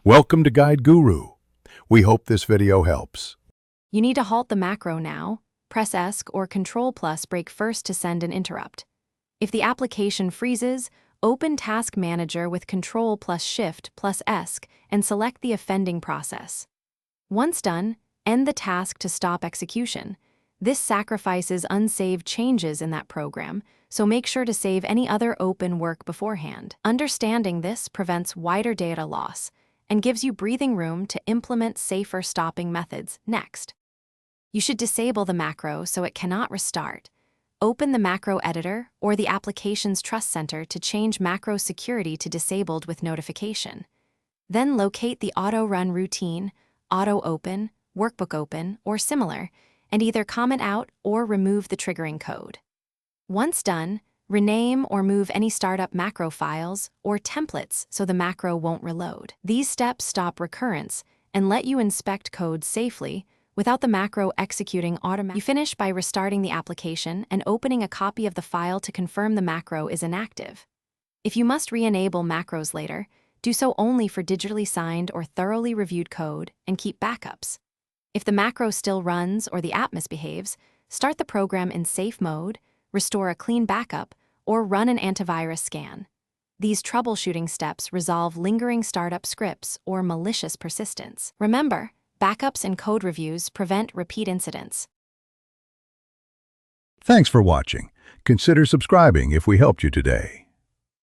Welcome to Guide Guru. We hope this video helps. You need to halt the macro now. Press ESC or Ctrl+ break first to send an interrupt. If the application freezes, open Task Manager with Ctrl+Shift+ESC and select the offending process. Once done, end the task to stop execution. This sacrifices unsaved changes in that program, so make sure to save any other open work beforehand. Understanding this prevents wider data loss and gives you breathing room to implement safer stopping methods next. You should disable the macro so it cannot restart. Open the macro editor or the application's trust center to change macro security to disabled with notification. Then locate the auto run routine, auto open, workbook open, or similar, and either comment out or remove the triggering code. Once done, rename or move any startup macro files or templates so the macro won't reload. These steps stop recurrence and let you inspect code safely without the macro executing automatically. You finish by restarting the application and opening a copy of the file to confirm the macro is inactive. If you must re-enable macros later, do so only for digitally signed or thoroughly reviewed code and keep backups. If the macro still runs or the app misbehaves, start the program in safe mode, restore a clean backup, or run an antivirus scan. These troubleshooting steps resolve lingering startup scripts or malicious persistence. Remember, backups and code reviews prevent repeat incidents. Thanks for watching. Consider subscribing if we helped you today.